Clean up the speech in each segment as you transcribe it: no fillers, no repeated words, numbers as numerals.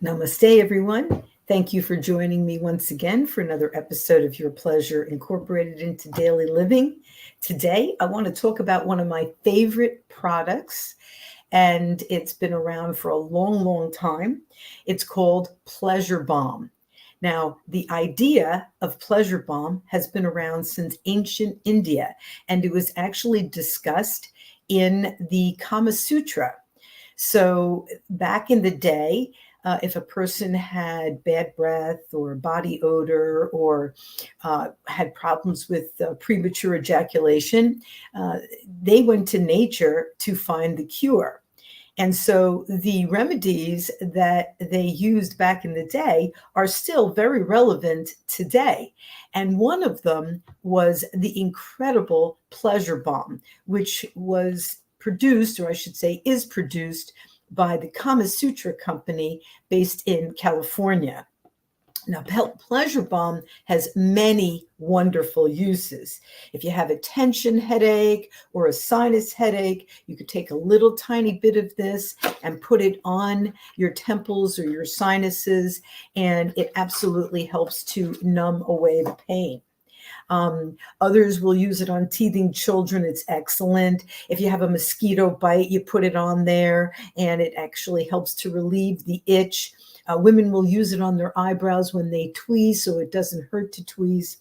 Namaste, everyone. Thank you for joining me once again for another episode of Your Pleasure Incorporated into Daily Living. Today, I want to talk about one of my favorite products, and it's been around for a long, long time. It's called Pleasure Balm. Now, the idea of Pleasure Balm has been around since ancient India, and it was actually discussed in the Kama Sutra. So, back in the day, if a person had bad breath or body odor or had problems with premature ejaculation, uh, they went to nature to find the cure. And so the remedies that they used back in the day are still very relevant today. And one of them was the incredible Pleasure Balm, which was produced, or I should say, is produced by the Kama Sutra company based in California. Now, Pleasure Balm has many wonderful uses. If you have a tension headache or a sinus headache, you could take a little tiny bit of this and put it on your temples or your sinuses, and it absolutely helps to numb away the pain. Others will use it on teething children. It's excellent. If you have a mosquito bite, you put it on there and it actually helps to relieve the itch. Women will use it on their eyebrows when they tweeze, so it doesn't hurt to tweeze.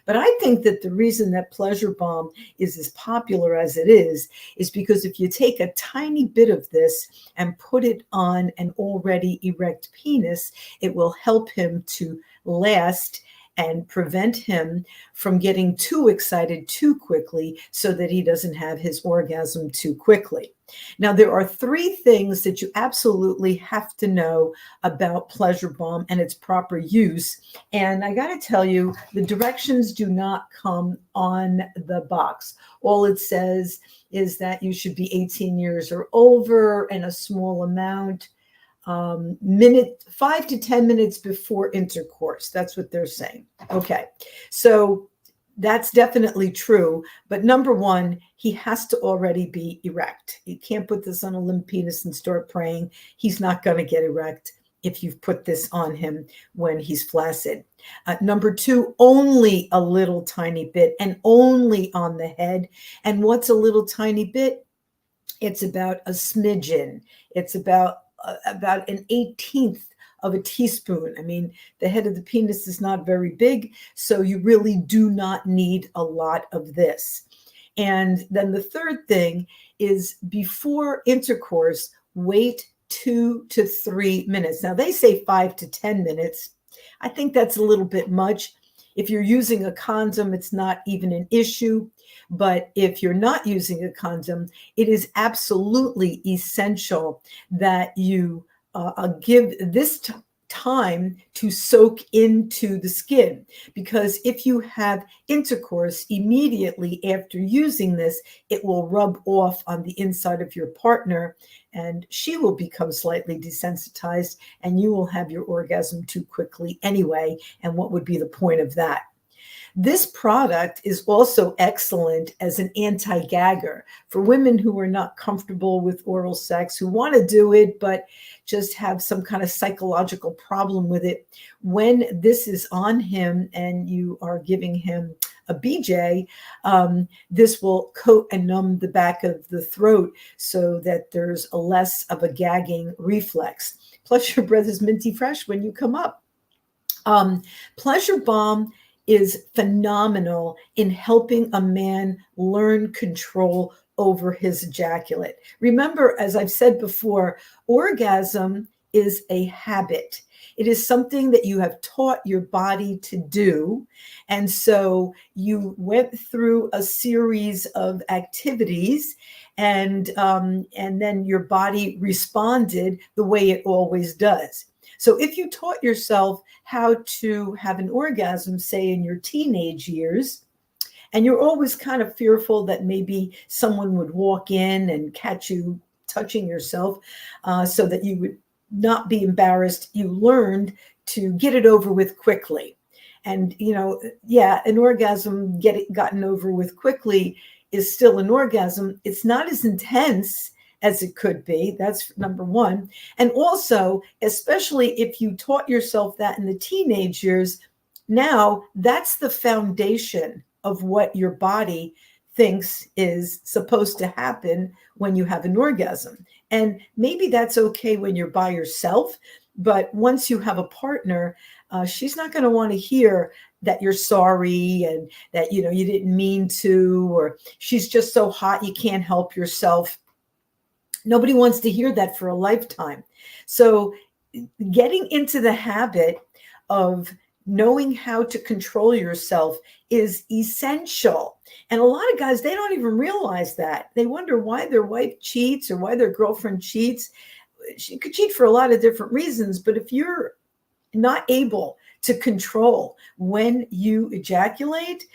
But I think that the reason that Pleasure Balm is as popular as it is because if you take a tiny bit of this and put it on an already erect penis, it will help him to last and prevent him from getting too excited too quickly so that he doesn't have his orgasm too quickly. Now, there are three things that you absolutely have to know about Pleasure Balm and its proper use. And I got to tell you, the directions do not come on the box. All it says is that you should be 18 years or over and a small amount. 5 to 10 minutes before intercourse. That's what they're saying. Okay. So that's definitely true. But number one, he has to already be erect. You can't put this on a limp penis and start praying. He's not going to get erect if you've put this on him when he's flaccid. Number two, only a little tiny bit and only on the head. And what's a little tiny bit? It's about a smidgen. It's about an 18th of a teaspoon. I mean, the head of the penis is not very big, so you really do not need a lot of this. And then the third thing is before intercourse, wait 2 to 3 minutes. Now, they say 5 to 10 minutes. I think that's a little bit much. If you're using a condom, it's not even an issue. But if you're not using a condom, it is absolutely essential that you give this time to soak into the skin. Because if you have intercourse immediately after using this, it will rub off on the inside of your partner and she will become slightly desensitized and you will have your orgasm too quickly anyway. And what would be the point of that? This product is also excellent as an anti-gagger for women who are not comfortable with oral sex, who want to do it, but just have some kind of psychological problem with it. When this is on him and you are giving him a BJ, this will coat and numb the back of the throat so that there's a less of a gagging reflex. Plus, your breath is minty fresh when you come up. Pleasure Balm is phenomenal in helping a man learn control over his ejaculate. Remember, as I've said before, orgasm is a habit. It is something that you have taught your body to do. And so you went through a series of activities and then your body responded the way it always does. So if you taught yourself how to have an orgasm, say in your teenage years, and you're always kind of fearful that maybe someone would walk in and catch you touching yourself so that you would not be embarrassed, you learned to get it over with quickly. And, an orgasm gotten over with quickly is still an orgasm. It's not as intense as it could be. That's number one. And also, especially if you taught yourself that in the teenage years, now that's the foundation of what your body thinks is supposed to happen when you have an orgasm. And maybe that's okay when you're by yourself, but once you have a partner, she's not going to want to hear that you're sorry and that you didn't mean to, or she's just so hot you can't help yourself. Nobody wants to hear that for a lifetime. So getting into the habit of knowing how to control yourself is essential. And a lot of guys, they don't even realize that. They wonder why their wife cheats or why their girlfriend cheats. She could cheat for a lot of different reasons, but if you're not able to control when you ejaculate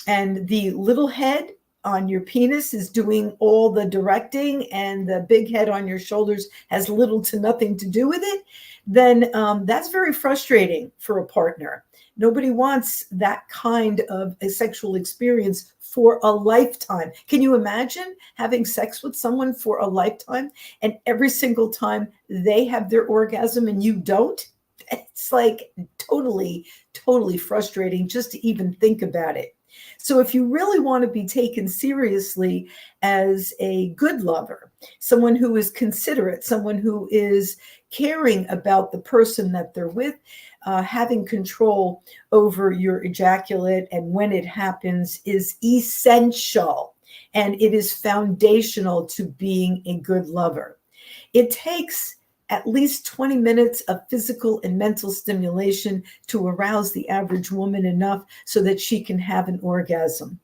and the little head on your penis is doing all the directing and the big head on your shoulders has little to nothing to do with it, then that's very frustrating for a partner. Nobody wants that kind of a sexual experience for a lifetime. Can you imagine having sex with someone for a lifetime and every single time they have their orgasm and you don't? It's like totally, totally frustrating just to even think about it. So if you really want to be taken seriously as a good lover, someone who is considerate, someone who is caring about the person that they're with, having control over your ejaculate and when it happens is essential, and it is foundational to being a good lover. It takes at least 20 minutes of physical and mental stimulation to arouse the average woman enough so that she can have an orgasm.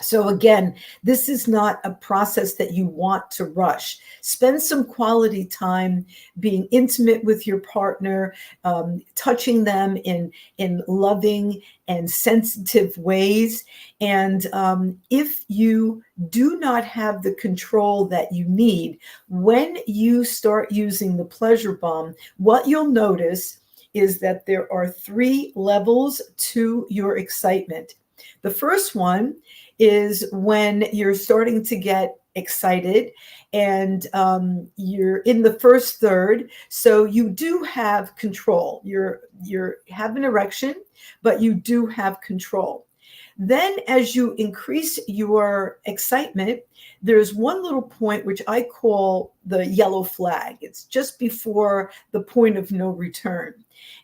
So again, this is not a process that you want to rush. Spend some quality time being intimate with your partner, touching them in loving and sensitive ways. And if you do not have the control that you need, when you start using the pleasure bomb, what you'll notice is that there are 3 levels to your excitement. The first one is when you're starting to get excited and you're in the first third. So you do have control. You have an erection, but you do have control. Then as you increase your excitement, there's one little point which I call the yellow flag. It's just before the point of no return.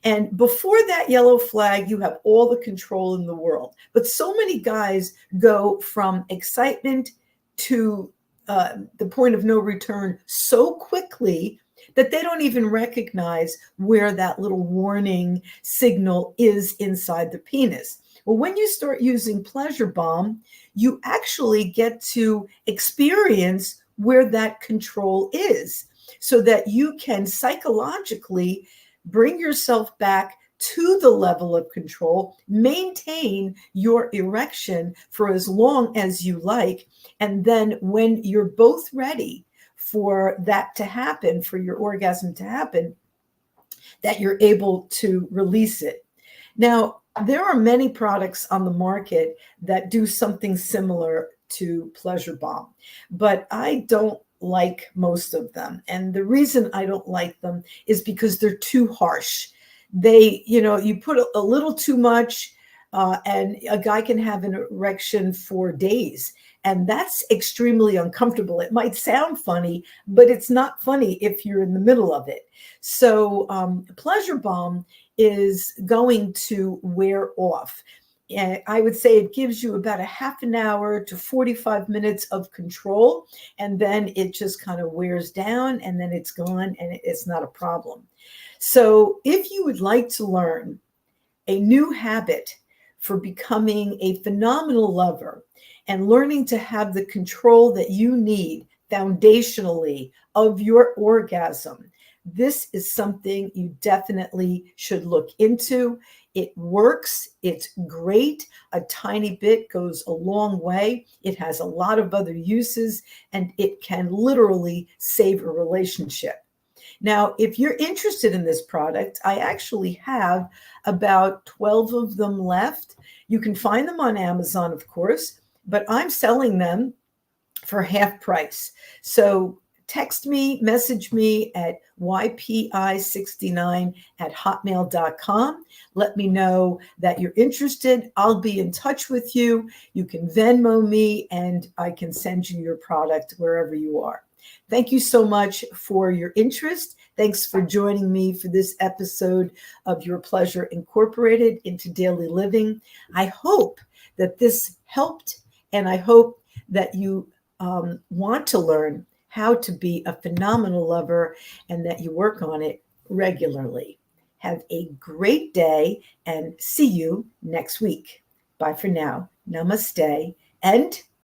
And before that yellow flag, you have all the control in the world. But so many guys go from excitement to the point of no return so quickly that they don't even recognize where that little warning signal is inside the penis. Well, when you start using pleasure bomb, you actually get to experience where that control is so that you can psychologically bring yourself back to the level of control, maintain your erection for as long as you like. And then when you're both ready for that to happen, for your orgasm to happen, that you're able to release it. Now, there are many products on the market that do something similar to pleasure bomb, but I don't like most of them. And the reason I don't like them is because they're too harsh. They, you put a little too much and a guy can have an erection for days. And that's extremely uncomfortable. It might sound funny, but it's not funny if you're in the middle of it. So pleasure bomb is going to wear off. And I would say it gives you about a half an hour to 45 minutes of control, and then it just kind of wears down and then it's gone and it's not a problem. So if you would like to learn a new habit for becoming a phenomenal lover and learning to have the control that you need foundationally of your orgasm, this is something you definitely should look into. It works. It's great. A tiny bit goes a long way. It has a lot of other uses, and it can literally save a relationship. Now, if you're interested in this product, I actually have about 12 of them left. You can find them on Amazon, of course, but I'm selling them for half price. So text me, message me at ypi69@hotmail.com. Let me know that you're interested. I'll be in touch with you. You can Venmo me and I can send you your product wherever you are. Thank you so much for your interest. Thanks for joining me for this episode of Your Pleasure Incorporated into Daily Living. I hope that this helped, and I hope that you want to learn how to be a phenomenal lover and that you work on it regularly. Have a great day and see you next week. Bye for now. Namaste and